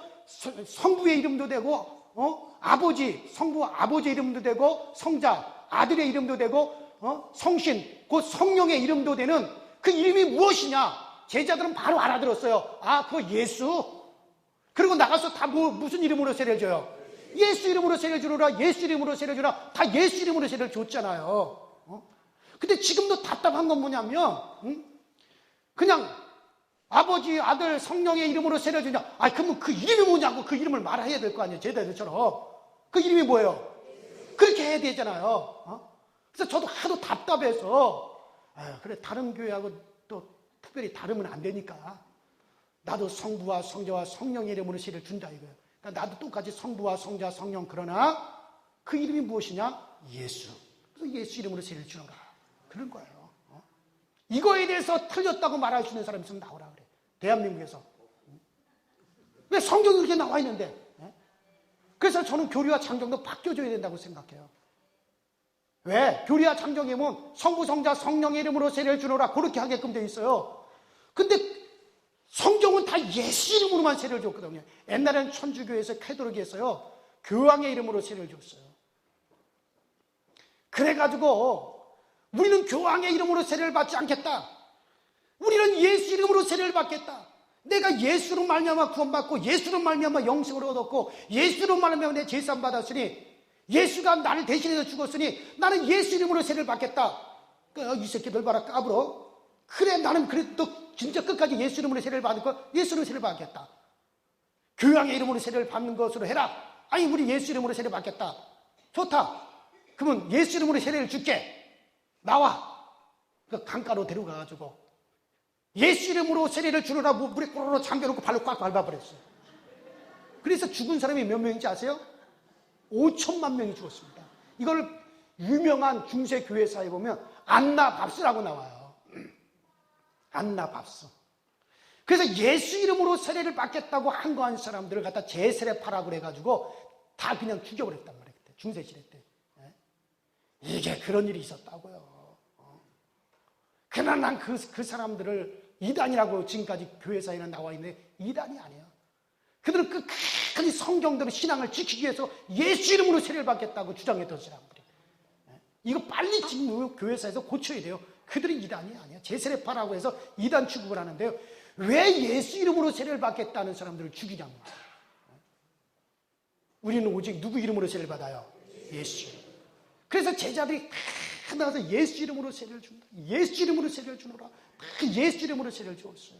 성부의 이름도 되고 아버지, 성부 아버지의 이름도 되고 성자 아들의 이름도 되고 성신 곧 성령의 이름도 되는 그 이름이 무엇이냐? 제자들은 바로 알아들었어요. 그거 예수. 그리고 나가서 다 무슨 이름으로 세례를 줘요? 예수 이름으로 세례를 주노라, 예수 이름으로 세례를 주라. 다 예수 이름으로 세례를 줬잖아요. 근데 지금도 답답한 건 뭐냐면 그냥 아버지, 아들, 성령의 이름으로 세례를 주냐? 그러면 그 이름이 뭐냐고 그 이름을 말해야 될 거 아니에요, 제자들처럼. 그 이름이 뭐예요? 그렇게 해야 되잖아요. 그래서 저도 하도 답답해서 그래, 다른 교회하고 또 특별히 다르면 안 되니까 나도 성부와 성자와 성령의 이름으로 세례를 준다 이거예요. 그러니까 나도 똑같이 성부와 성자, 성령, 그러나 그 이름이 무엇이냐? 예수. 그래서 예수 이름으로 세례를 주는가, 그런 거예요. 이거에 대해서 틀렸다고 말할 수 있는 사람이 있으면 나오라 그래, 대한민국에서. 왜 성경이 그렇게 나와 있는데? 그래서 저는 교리와 장정도 바뀌어줘야 된다고 생각해요. 왜? 교리와 장정에 보면 성부, 성자, 성령의 이름으로 세례를 주노라 그렇게 하게끔 되어 있어요. 근데 성경은 다 예수 이름으로만 세례를 줬거든요. 옛날에는 천주교에서 캐도릭이 했어요. 교황의 이름으로 세례를 줬어요. 그래가지고 우리는 교황의 이름으로 세례를 받지 않겠다. 우리는 예수 이름으로 세례를 받겠다. 내가 예수로 말미암아 구원받고 예수로 말미암아 영생을 얻었고 예수로 말미암아 내 제사함 받았으니 예수가 나를 대신해서 죽었으니 나는 예수 이름으로 세례를 받겠다. 이 새끼들 봐라, 까불어. 그래, 나는 그래, 너 진짜 끝까지 예수 이름으로 세례를 받을 거 예수로 세례를 받겠다. 교황의 이름으로 세례를 받는 것으로 해라. 우리 예수 이름으로 세례 받겠다. 좋다. 그러면 예수 이름으로 세례를 줄게. 나와. 그 강가로 데려가가지고 예수 이름으로 세례를 주느라 물에 꼬르르 잠겨놓고 발로 꽉 밟아버렸어요. 그래서 죽은 사람이 몇 명인지 아세요? 5천만 명이 죽었습니다. 이걸 유명한 중세 교회사에 보면 안나밥스라고 나와요. 안나밥스. 그래서 예수 이름으로 세례를 받겠다고 항거한 사람들을 갖다 재세례파라고 그래가지고 다 그냥 죽여버렸단 말이에요. 그때 중세시대 때. 이게 그런 일이 있었다고요. 그러나 난 그 사람들을 이단이라고 지금까지 교회사에는 나와 있는데 이단이 아니에요. 그들은 끝까지 성경대로 신앙을 지키기 위해서 예수 이름으로 세례를 받겠다고 주장했던 사람들이에요. 이거 빨리 지금 교회사에서 고쳐야 돼요. 그들은 이단이 아니야. 제세례파라고 해서 이단 취급을 하는데요. 왜 예수 이름으로 세례를 받겠다는 사람들을 죽이냐는 거예요. 우리는 오직 누구 이름으로 세례를 받아요? 예수. 그래서 제자들이 다 나가서 예수 이름으로 세례를 준다. 예수 이름으로 세례를 주노라. 예수 이름으로 세례를 주었어요.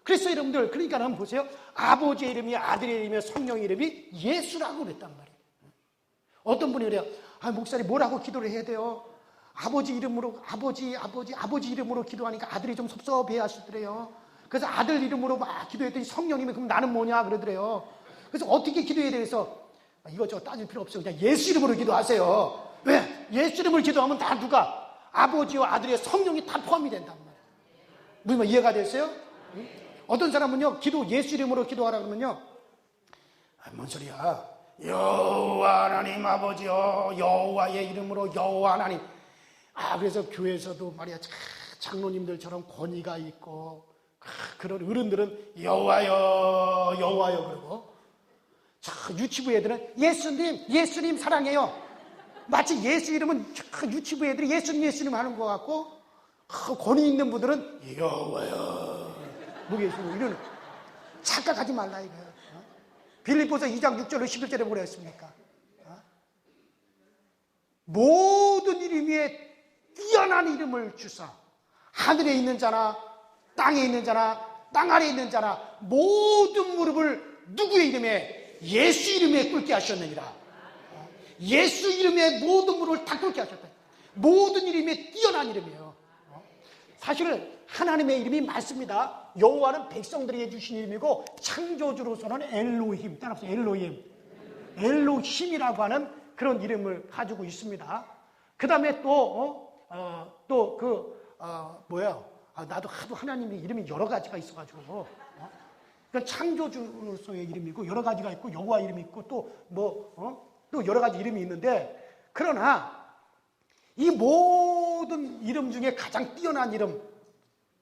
그래서 여러분들, 그러니까 한번 보세요. 아버지의 이름이, 아들의 이름이, 성령의 이름이 예수라고 그랬단 말이에요. 어떤 분이 그래요. 아, 목사님 뭐라고 기도를 해야 돼요? 아버지 이름으로, 아버지 이름으로 기도하니까 아들이 좀 섭섭해 하시더래요. 그래서 아들 이름으로 막 기도했더니 성령님이 그럼 나는 뭐냐 그러더래요. 그래서 어떻게 기도해야 돼서 이것저것 따질 필요 없어요. 그냥 예수 이름으로 기도하세요. 왜? 예수 이름으로 기도하면 다 누가? 아버지와 아들의 성령이 다 포함이 된단 말이에요. 무슨 말 이해가 됐어요? 응? 어떤 사람은요, 예수 이름으로 기도하라 그러면요, 아, 뭔 소리야? 여호와 하나님 아버지요, 여호와의 이름으로 여호와 하나님. 아, 그래서 교회에서도 말이야, 장로님들처럼 권위가 있고, 그런 어른들은 여호와여, 여호와여 그러고, 유치부 애들은 예수님 사랑해요. 마치 예수 이름은 유치부 애들이 예수님 하는 것 같고, 권위 있는 분들은 여호와여. 무게수로 이런 착각하지 말라 이거예요. 빌립보서 2장 6절로 11절에 뭐라 했습니까? 모든 이름 위에 뛰어난 이름을 주사 하늘에 있는 자나 땅에 있는 자나 땅 아래에 있는 자나 모든 무릎을 누구의 이름에? 예수 이름에 꿇게 하셨느니라. 예수 이름에 모든 무릎을 다 꿇게 하셨다. 모든 이름에 뛰어난 이름이에요. 사실은 하나님의 이름이 많습니다. 여호와는 백성들에게 주신 이름이고 창조주로서는 엘로힘, 따라서 엘로힘이라고 하는 그런 이름을 가지고 있습니다. 그 다음에 나도 하도 하나님의 이름이 여러 가지가 있어가지고 그러니까 창조주로서의 이름이고 여러 가지가 있고 여호와 이름이 있고 또 여러 가지 이름이 있는데, 그러나 이 모든 이름 중에 가장 뛰어난 이름,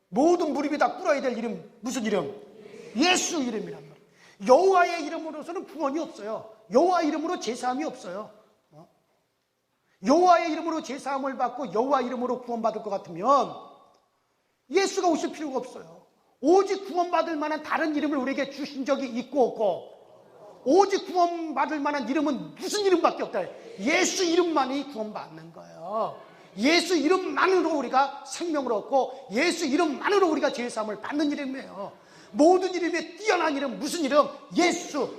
모든 무릎이 다 꿇어야 될 이름, 무슨 이름? 예수 이름이란 말이에요. 여호와의 이름으로서는 구원이 없어요. 여호와 이름으로 제사함이 없어요. 여호와의 이름으로 제사함을 받고 여호와 이름으로 구원받을 것 같으면 예수가 오실 필요가 없어요. 오직 구원받을 만한 다른 이름을 우리에게 주신 적이 있고 없고, 오직 구원받을 만한 이름은 무슨 이름밖에 없다. 예수 이름만이 구원받는 거예요. 예수 이름만으로 우리가 생명을 얻고 예수 이름만으로 우리가 죄사함을 받는 이름이에요. 모든 이름에 뛰어난 이름, 무슨 이름? 예수.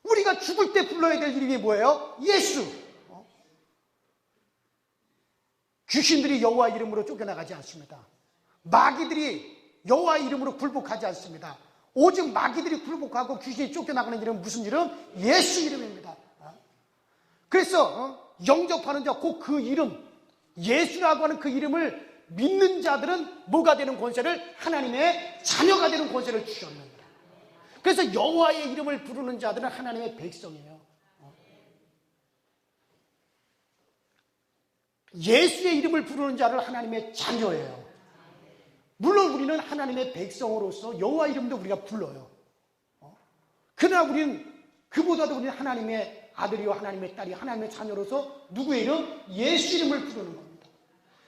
우리가 죽을 때 불러야 될 이름이 뭐예요? 예수. 귀신들이 여호와 이름으로 쫓겨나가지 않습니다. 마귀들이 여호와 이름으로 굴복하지 않습니다. 오직 마귀들이 굴복하고 귀신이 쫓겨나가는 이름은 무슨 이름? 예수 이름입니다. 그래서 영접하는 자, 곧 그 이름, 예수라고 하는 그 이름을 믿는 자들은 뭐가 되는 권세를? 하나님의 자녀가 되는 권세를 주셨습니다. 그래서 여호와의 이름을 부르는 자들은 하나님의 백성이에요. 예수의 이름을 부르는 자를 하나님의 자녀예요. 물론 우리는 하나님의 백성으로서 여호와 이름도 우리가 불러요. 그러나 우리는 그보다도 우리는 하나님의 아들이요 하나님의 딸이 하나님의 자녀로서 누구의 이름? 예수 이름을 부르는 겁니다.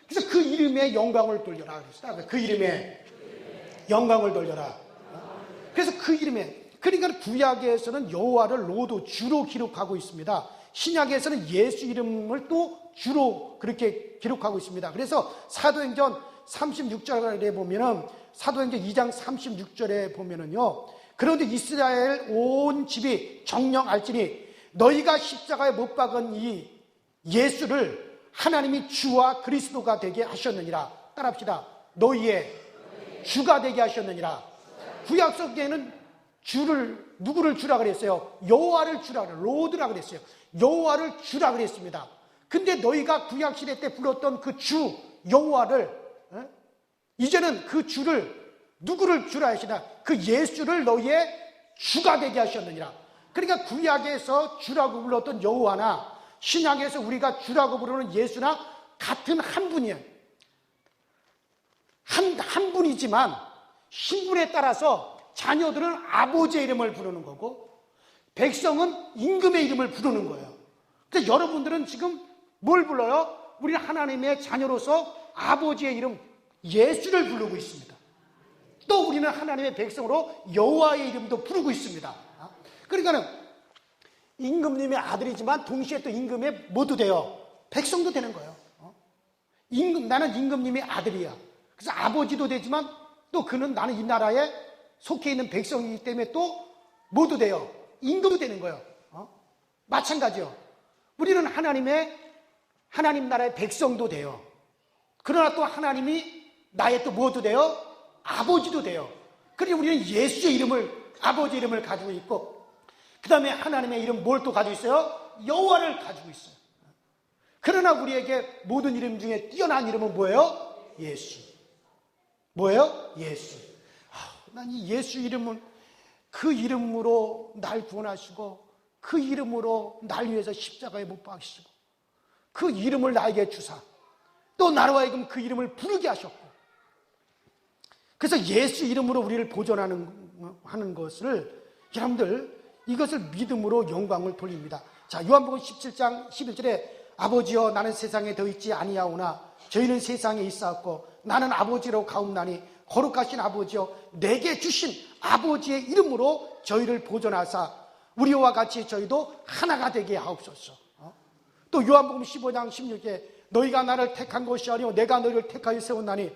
그래서 그 이름에 영광을 돌려라 그랬어요. 그 이름에 영광을 돌려라. 그래서 그 이름에, 그러니까 구약에서는 여호와를 로도 주로 기록하고 있습니다. 신약에서는 예수 이름을 또 주로 그렇게 기록하고 있습니다. 그래서 사도행전 36절에 보면은, 사도행전 2장 36절에 보면은요, 그런데 이스라엘 온 집이 정녕 알지니 너희가 십자가에 못 박은 이 예수를 하나님이 주와 그리스도가 되게 하셨느니라. 따라합시다. 너희의 주가 되게 하셨느니라. 구약 속에는 주를, 누구를 주라 그랬어요? 여호와를 주라 그랬어요. 로드라 그랬어요. 여호와를 주라 그랬습니다. 근데 너희가 구약 시대 때 불렀던 그 주 여호와를, 이제는 그 주를, 누구를 주라 하시나? 그 예수를 너희의 주가 되게 하셨느니라. 그러니까 구약에서 주라고 불렀던 여호와나 신약에서 우리가 주라고 부르는 예수나 같은 한 분이에요. 한 분이지만 신분에 따라서 자녀들은 아버지의 이름을 부르는 거고 백성은 임금의 이름을 부르는 거예요. 그래서 여러분들은 지금 뭘 불러요? 우리는 하나님의 자녀로서 아버지의 이름 예수를 부르고 있습니다. 또 우리는 하나님의 백성으로 여호와의 이름도 부르고 있습니다. 그러니까는 임금님의 아들이지만 동시에 또 임금의 뭐도 돼요? 백성도 되는 거예요. 나는 임금님의 아들이야. 그래서 아버지도 되지만 또 그는 나는 이 나라에 속해 있는 백성이기 때문에 또 뭐도 돼요? 임금도 되는 거예요. 마찬가지요. 우리는 하나님 나라의 백성도 돼요. 그러나 또 하나님이 나의 또 뭐도 돼요? 아버지도 돼요. 그리고 우리는 예수의 이름을, 아버지 이름을 가지고 있고, 그 다음에 하나님의 이름 뭘 또 가지고 있어요? 여호와를 가지고 있어요. 그러나 우리에게 모든 이름 중에 뛰어난 이름은 뭐예요? 예수. 뭐예요? 예수. 난 이 예수 이름은 그 이름으로 날 구원하시고 그 이름으로 날 위해서 십자가에 못 박히시고 그 이름을 나에게 주사 또 나로 하여금 그 이름을 부르게 하셨고, 그래서 예수 이름으로 우리를 보존하는 것을, 여러분들 이것을 믿음으로 영광을 돌립니다. 자, 요한복음 17장 11절에 아버지여 나는 세상에 더 있지 아니하오나 저희는 세상에 있사옵고 나는 아버지로 가옵나니 거룩하신 아버지여 내게 주신 아버지의 이름으로 저희를 보존하사 우리와 같이 저희도 하나가 되게 하옵소서. 또 요한복음 15장 16절에 너희가 나를 택한 것이 아니오 내가 너희를 택하여 세웠나니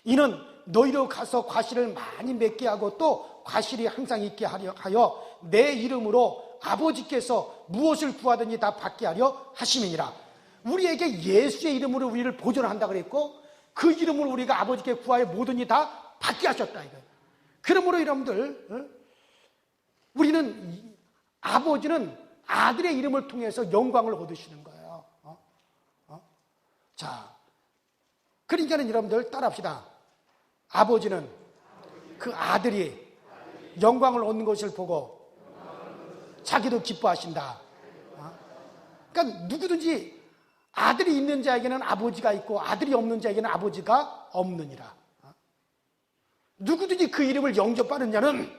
이는 너희로 가서 과실을 많이 맺게 하고 또 과실이 항상 있게 하여 내 이름으로 아버지께서 무엇을 구하든지 다 받게 하려 하심이니라. 우리에게 예수의 이름으로 우리를 보존한다 그랬고 그 이름으로 우리가 아버지께 구하여 뭐든지 다 받게 하셨다 이거예요. 그러므로 여러분들, 우리는 아버지는 아들의 이름을 통해서 영광을 얻으시는 거예요. 자, 그러니까는 여러분들 따라합시다. 아버지는 그 아들이 영광을 얻는 것을 보고 자기도 기뻐하신다. 그러니까 누구든지 아들이 있는 자에게는 아버지가 있고 아들이 없는 자에게는 아버지가 없느니라. 누구든지 그 이름을 영접하는 자는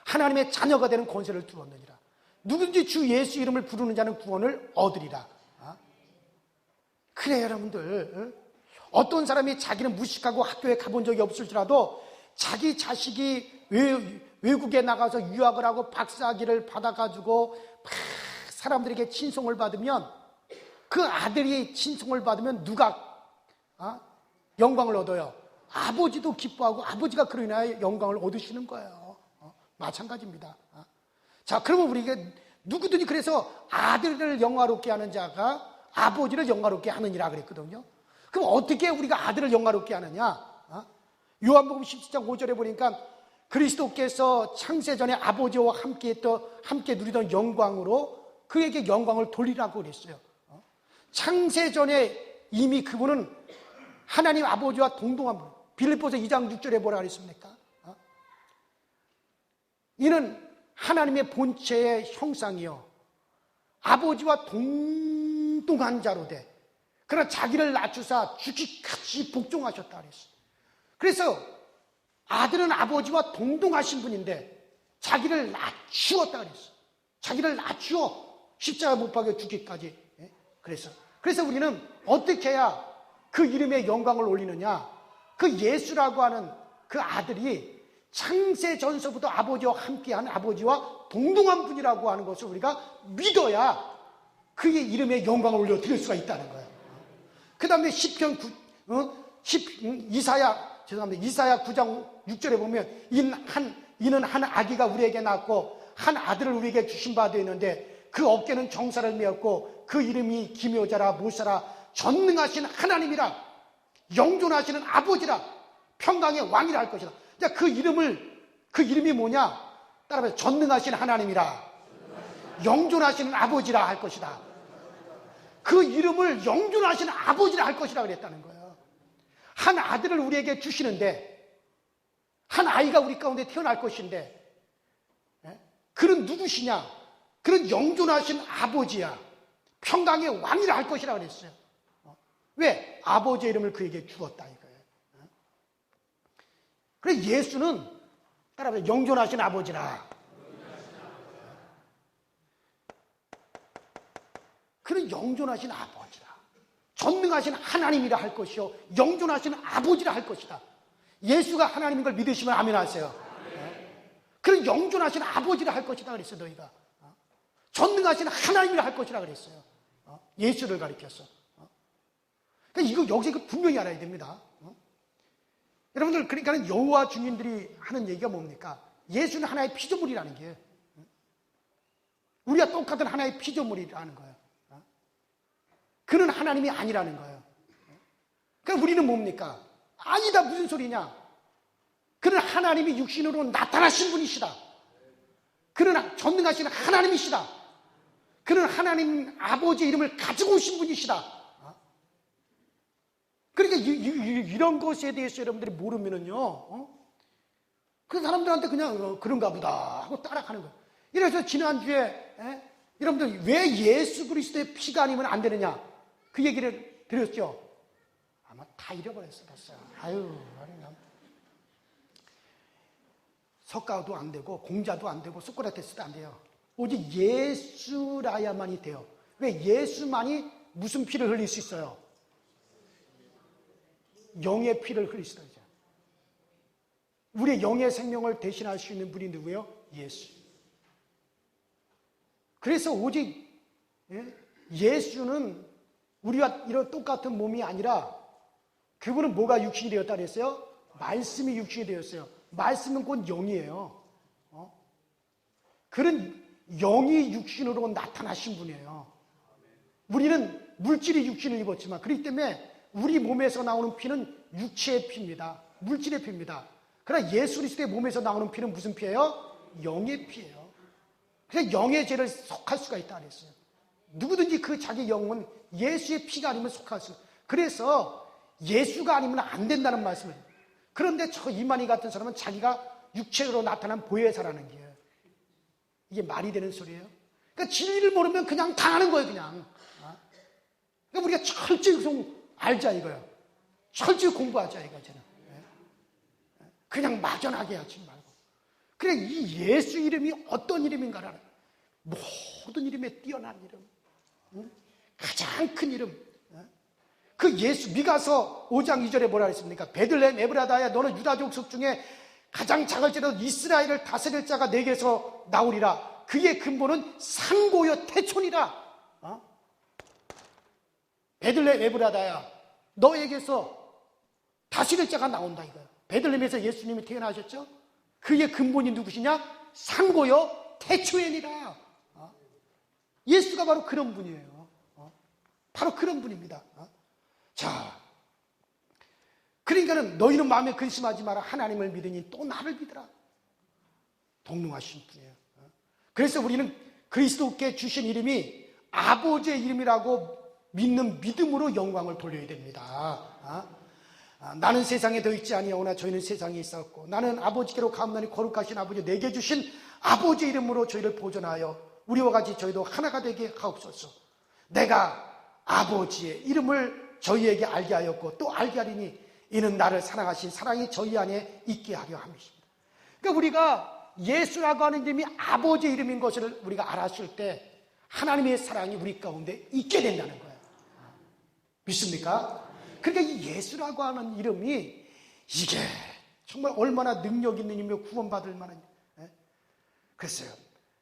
하나님의 자녀가 되는 권세를 두었느니라. 누구든지 주 예수 이름을 부르는 자는 구원을 얻으리라. 그래 여러분들, 어떤 사람이 자기는 무식하고 학교에 가본 적이 없을지라도 자기 자식이 외국에 나가서 유학을 하고 박사학위를 받아가지고 막 사람들에게 칭송을 받으면 그 아들이 칭송을 받으면 누가 영광을 얻어요? 아버지도 기뻐하고 아버지가 그로 인하여 영광을 얻으시는 거예요. 마찬가지입니다. 자, 그러면 우리에게 누구든지 그래서 아들을 영화롭게 하는 자가 아버지를 영화롭게 하느니라 그랬거든요. 그럼 어떻게 우리가 아들을 영화롭게 하느냐? 요한복음 17장 5절에 보니까 그리스도께서 창세전에 아버지와 함께 누리던 영광으로 그에게 영광을 돌리라고 그랬어요. 창세전에 이미 그분은 하나님 아버지와 동등한 분. 빌립보서 2장 6절에 뭐라 그랬습니까? 이는 하나님의 본체의 형상이요 아버지와 동등한 자로 돼. 그러나 자기를 낮추사 죽기까지 복종하셨다 그랬어요. 그래서 아들은 아버지와 동등하신 분인데 자기를 낮추었다 그랬어요. 자기를 낮추어 십자가 못 박여 죽기까지. 그래서 우리는 어떻게 해야 그 이름의 영광을 올리느냐? 그 예수라고 하는 그 아들이 창세전서부터 아버지와 함께한 아버지와 동등한 분이라고 하는 것을 우리가 믿어야 그의 이름의 영광을 올려 드릴 수가 있다는 거예요. 그 다음에 이사야 9장 6절에 보면 이는 한 아기가 우리에게 낳고 한 아들을 우리에게 주신 바 되어 있는데 그 어깨는 정사를 메었고 그 이름이 기묘자라 모사라 전능하신 하나님이라 영존하시는 아버지라 평강의 왕이라 할 것이다. 자, 그 이름이 뭐냐? 따라서 전능하신 하나님이라 영존하시는 아버지라 할 것이다. 그 이름을 영존하시는 아버지라 할 것이라 그랬다는 거예요. 한 아들을 우리에게 주시는데 한 아이가 우리 가운데 태어날 것인데 그는 누구시냐? 그는 영존하신 아버지야. 평강의 왕이라 할 것이라 그랬어요. 왜? 아버지의 이름을 그에게 주었다 이거예요. 그래서 예수는 따라서 영존하신 아버지라. 그는 영존하신 아버지라. 전능하신 하나님이라 할 것이요 영존하신 아버지라 할 것이다. 예수가 하나님인 걸 믿으시면 아멘 하세요. 그런 영존하신 아버지라 할 것이다 그랬어요. 너희가 전능하신 하나님이라 할 것이라 그랬어요. 예수를 가리켰어. 그러니까 이거 여기서 분명히 알아야 됩니다. 여러분들, 그러니까 여호와 주님들이 하는 얘기가 뭡니까? 예수는 하나의 피조물이라는 게, 우리가 똑같은 하나의 피조물이라는 거예요. 그는 하나님이 아니라는 거예요. 그러니까 우리는 뭡니까? 아니다, 무슨 소리냐? 그는 하나님이 육신으로 나타나신 분이시다. 그는 전능하신 하나님이시다. 그는 하나님 아버지의 이름을 가지고 오신 분이시다. 그러니까 이런 것에 대해서 여러분들이 모르면은요, 그 사람들한테 그냥 그런가 보다 하고 따라가는 거예요. 이래서 지난주에 여러분들 왜 예수 그리스도의 피가 아니면 안 되느냐 그 얘기를 드렸죠. 아마 다 잃어버렸어 벌써. 아유, 석가도 안 되고 공자도 안 되고 소크라테스도 안 돼요. 오직 예수라야만이 돼요. 왜? 예수만이 무슨 피를 흘릴 수 있어요? 영의 피를 흘릴 수 있어요. 우리의 영의 생명을 대신할 수 있는 분이 누구예요? 예수. 그래서 오직 예수는 우리와 이런 똑같은 몸이 아니라 그분은 뭐가 육신이 되었다 그랬어요? 말씀이 육신이 되었어요. 말씀은 곧 영이에요. 그런 영이 육신으로 나타나신 분이에요. 우리는 물질이 육신을 입었지만 그렇기 때문에 우리 몸에서 나오는 피는 육체의 피입니다. 물질의 피입니다. 그러나 예수 그리스도의 몸에서 나오는 피는 무슨 피예요? 영의 피예요. 그래서 영의 죄를 속할 수가 있다 그랬어요. 누구든지 그 자기 영은 예수의 피가 아니면 속할 수. 그래서 예수가 아니면 안 된다는 말씀을. 그런데 저 이만희 같은 사람은 자기가 육체로 나타난 보혜사라는 게 이게 말이 되는 소리예요? 그러니까 진리를 모르면 그냥 당하는 거예요, 그냥. 그러니까 우리가 철저히 알자 이거예요. 철저히 공부하자 이거잖아요. 그냥 막연하게 하지 말고. 그래, 이 예수 이름이 어떤 이름인가라는 모든 이름에 뛰어난 이름, 가장 큰 이름. 그 예수, 미가서 5장 2절에 뭐라 했습니까? 베들레헴 에브라다야, 너는 유다 족속 중에 가장 작을지라도 이스라엘을 다스릴 자가 내게서 나오리라. 그의 근본은 산고요 태촌이라. 베들레헴 에브라다야, 너에게서 다스릴 자가 나온다 이거야. 베들레헴에서 예수님이 태어나셨죠? 그의 근본이 누구시냐? 산고요 태초엔이라. 예수가 바로 그런 분이에요. 바로 그런 분입니다. 자, 그러니까는 너희는 마음에 근심하지 마라. 하나님을 믿으니 또 나를 믿으라. 동능하신 분이에요. 그래서 우리는 그리스도께 주신 이름이 아버지의 이름이라고 믿는 믿음으로 영광을 돌려야 됩니다. 나는 세상에 더 있지 아니하오나 저희는 세상에 있었고 나는 아버지께로 가옵나니 거룩하신 아버지 내게 주신 아버지의 이름으로 저희를 보존하여 우리와 같이 저희도 하나가 되게 하옵소서. 내가 아버지의 이름을 저희에게 알게 하였고 또 알게 하리니 이는 나를 사랑하신 사랑이 저희 안에 있게 하려 함이십니다. 그러니까 우리가 예수라고 하는 이름이 아버지의 이름인 것을 우리가 알았을 때 하나님의 사랑이 우리 가운데 있게 된다는 거예요. 믿습니까? 그러니까 이 예수라고 하는 이름이 이게 정말 얼마나 능력 있는 이름이며 구원받을 만한. 그랬어요.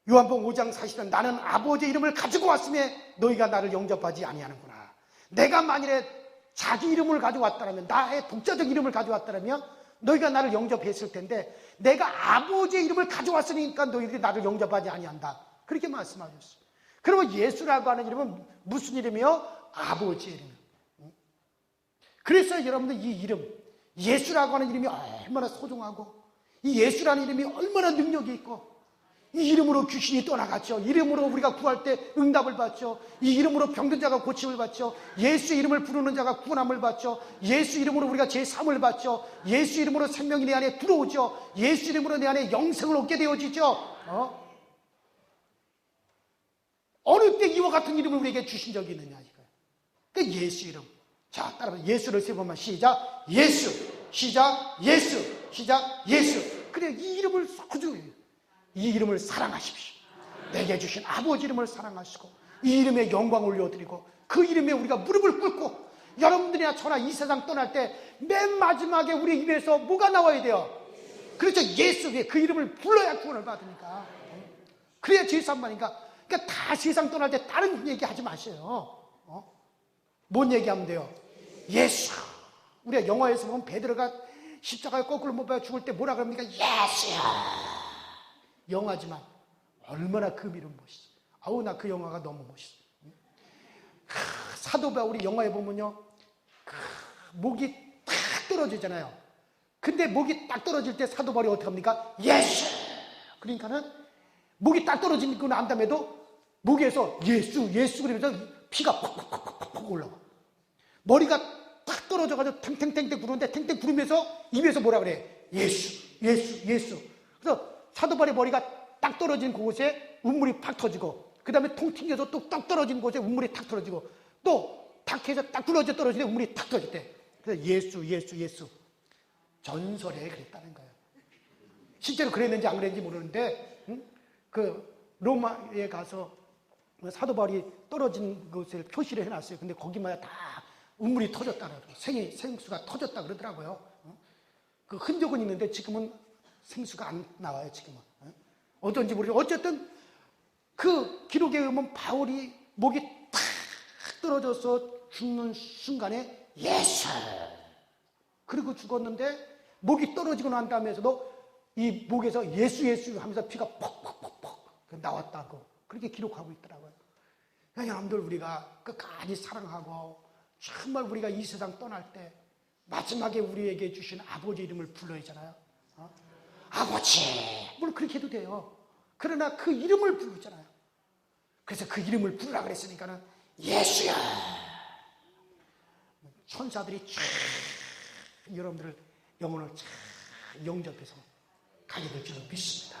요한복음 5장 40절 나는 아버지의 이름을 가지고 왔음에 너희가 나를 영접하지 아니하는구나. 내가 만일에 자기 이름을 가져왔다면, 나의 독자적 이름을 가져왔다면 너희가 나를 영접했을 텐데 내가 아버지의 이름을 가져왔으니까 너희들이 나를 영접하지 아니한다. 그렇게 말씀하셨어요. 그러면 예수라고 하는 이름은 무슨 이름이요? 아버지의 이름. 그래서 여러분들 이 이름, 예수라고 하는 이름이 얼마나 소중하고 이 예수라는 이름이 얼마나 능력이 있고 이 이름으로 귀신이 떠나갔죠. 이름으로 우리가 구할 때 응답을 받죠. 이 이름으로 병든 자가 고침을 받죠. 예수의 이름을 부르는 자가 구원함을 받죠. 예수 이름으로 우리가 제3을 받죠. 예수 이름으로 생명이 내 안에 들어오죠. 예수 이름으로 내 안에 영생을 얻게 되어지죠. 어느 때 이와 같은 이름을 우리에게 주신 적이 있느냐 이거예요. 그러니까 예수 이름. 자, 따라서 예수를 세 번만 시작. 예수. 시작. 예수. 시작. 예수. 그래, 이 이름을 소중히, 이 이름을 사랑하십시오. 내게 주신 아버지 이름을 사랑하시고 이 이름에 영광을 올려드리고 그 이름에 우리가 무릎을 꿇고 여러분들이나 저나 이 세상 떠날 때 맨 마지막에 우리 입에서 뭐가 나와야 돼요? 그렇죠. 예수, 그 이름을 불러야 구원을 받으니까. 그래야 죄 사함받으니까. 그러니까 다 세상 떠날 때 다른 얘기 하지 마세요. 뭔 얘기하면 돼요? 예수. 우리가 영화에서 보면 베드로가 십자가에 거꾸로 못 박아 죽을 때 뭐라 그럽니까? 예수야. 영화지만 얼마나 그 이름 멋있어. 아우, 나 그 영화가 너무 멋있어. 사도 바울이 영화에 보면요, 목이 딱 떨어지잖아요. 근데 목이 딱 떨어질 때 사도 바울이 어떻게 합니까? 예수. 그러니까는 목이 딱 떨어지고 난 다음에도 목에서 예수 그러면서 피가 퍽퍽퍽퍽 올라와. 머리가 딱 떨어져가지고 탱탱탱탱 부르는데 탱탱 부르면서 입에서 뭐라 그래? 예수. 그래서 사도 바울의 머리가 딱 떨어진 그곳에 운물이 팍 터지고, 그 다음에 통 튕겨서 또 딱 떨어진 곳에 운물이 탁 떨어지고, 또 탁 해서 딱 굴러져 떨어지는데 운물이 탁 터졌대. 그래서 예수. 전설에 그랬다는 거예요. 실제로 그랬는지 안 그랬는지 모르는데, 그 로마에 가서 사도 바울이 떨어진 곳을 표시를 해놨어요. 근데 거기마다 다 운물이 터졌다고, 생수가 터졌다 그러더라고요. 그 흔적은 있는데 지금은 생수가 안 나와요. 지금은 어떤지 모르겠어요. 어쨌든 그 기록에 의하면 바울이 목이 탁 떨어져서 죽는 순간에 예수, 그리고 죽었는데 목이 떨어지고 난 다음에서도 이 목에서 예수 하면서 피가 퍽퍽퍽퍽 나왔다고 그렇게 기록하고 있더라고요. 여러분들, 우리가 끝까지 사랑하고 정말 우리가 이 세상 떠날 때 마지막에 우리에게 주신 아버지 이름을 불러야 하잖아요. 아버지, 물론 그렇게 해도 돼요. 그러나 그 이름을 부르잖아요. 그래서 그 이름을 부르라 그랬으니까는 예수야. 천사들이 쫙 여러분들을 영혼을 쫙 영접해서 가게 될 줄을 믿습니다.